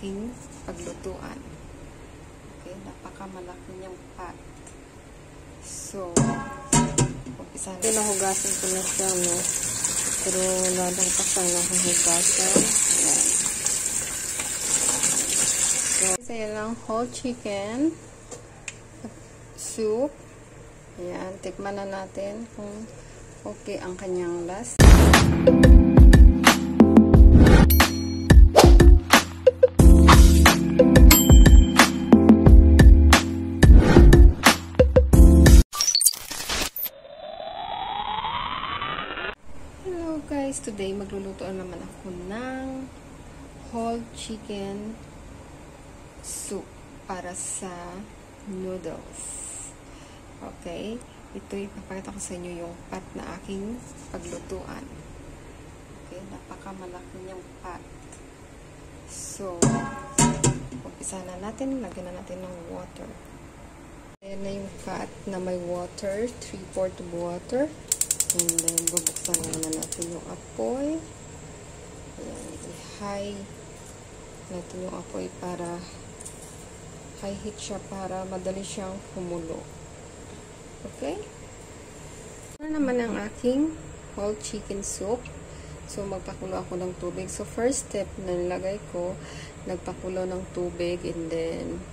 aking paglutuan. Okay, napakamalaki niyang pot. So, umpisa na. Nahugasan ko na siya, no? Pero ladang pasang nahugasan. Ayan. So, isa lang whole chicken soup. Ayan, tikman na natin kung okay ang kanyang lasa. Hello guys, today magluluto naman ako ng whole chicken soup para sa noodles. Okay, ito ipapakita ko sa inyo yung pot na aking paglutuan. Okay, napakamalaki niyang pot. So, umpisa na natin, lagyan na natin ng water. Ayan na yung pot na may water, 3/4 water. And then, bubuksan na natin yung apoy. Ayan, i-high natin yung apoy para high heat siya para madali siyang kumulo. Okay? Ano naman ang aking whole chicken soup. So, magpakulo ako ng tubig. So, first step na nilagay ko, nagpakulo ng tubig and then,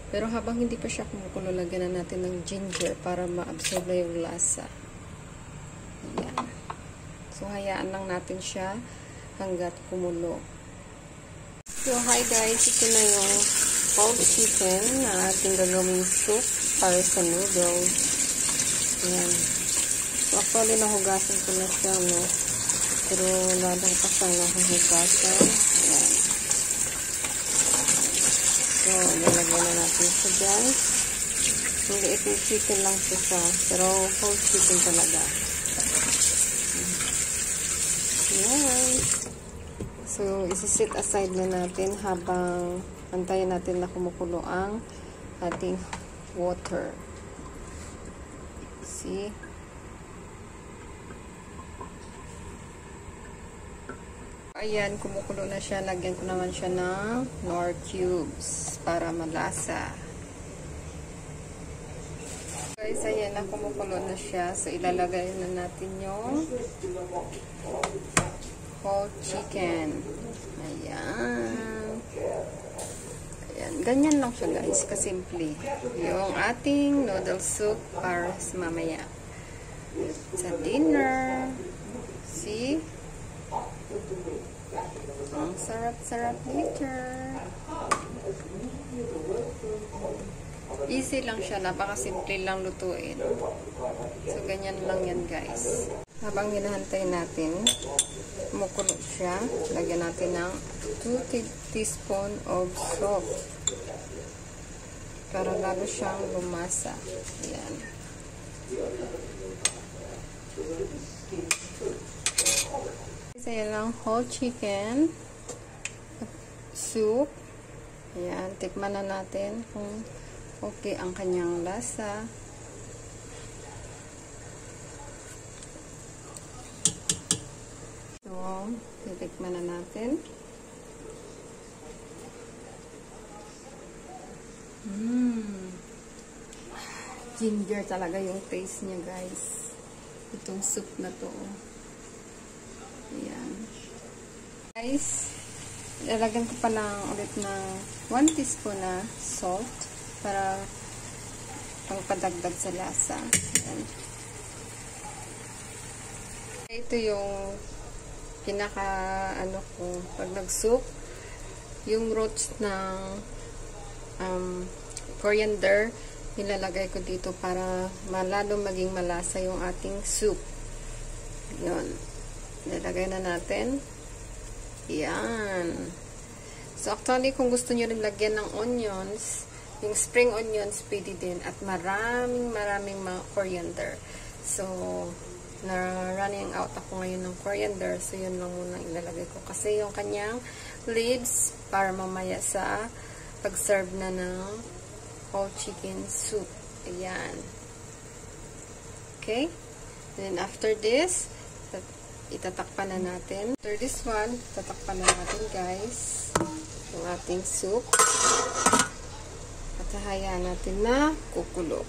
pero habang hindi pa siya kumukulo, lagyan na natin ng ginger para ma-absorb na yung lasa. Ayan. So, hayaan lang natin siya hanggat kumulo. So, hi guys. Ito na yung whole chicken na ating gagawing soup para sa noodles. Ayan. So, actually, nahugasan ko na siya, no? Pero, ladang pasang nahugasan. Ayan. So, nilagyan na natin siya dyan. So, liit yung chicken lang siya. Pero, whole chicken talaga. Ayan. So, isi-set aside na natin habang antayin natin na kumukulo ang ating water. See? Ayan, kumukulo na siya. Lagyan ko naman siya ng Knorr cubes para malasa. Guys, ayan na, kumukulo na siya. So, ilalagay na natin yung whole chicken. Ayan. Ayan. Ganyan lang siya guys, kasimple. Yung ating noodle soup para sa mamaya. Sa dinner. See? Ang sarap-sarap later. Easy lang siya. Napakasimple lang lutuin. So, ganyan lang yan guys. Habang hinahantay natin, kumukulo siya, lagyan natin ng 2 teaspoon of salt para lalo siyang lumasa. Ayan. Isa lang whole chicken soup. Ayan, tikman na natin kung okay ang kanyang lasa. So, titikman na natin. Ginger talaga yung taste niya, guys. Itong soup na to. Ayan. Guys, lalagyan ko pa lang ulit ng 1 teaspoon na salt para pangpadagdag sa lasa. Ayan. Ito yung pinaka ano ko pag nag-soup, yung roots ng coriander nilalagay ko dito para malalo maging malasa yung ating soup. Yun. Nilalagay na natin. Yan. So actually kung gusto nyo rin lagyan ng onions, yung spring onions pwede din at maraming mga coriander. So na running out ako ngayon ng coriander. So, yun lang muna ilalagay ko. Kasi yung kanyang leaves para mamaya sa pag-serve na ng whole chicken soup. Ayan. Okay? Then, after this, itatakpan na natin. After this one, tatakpan na natin, guys. yung ating soup. At hayaan natin na kukulo.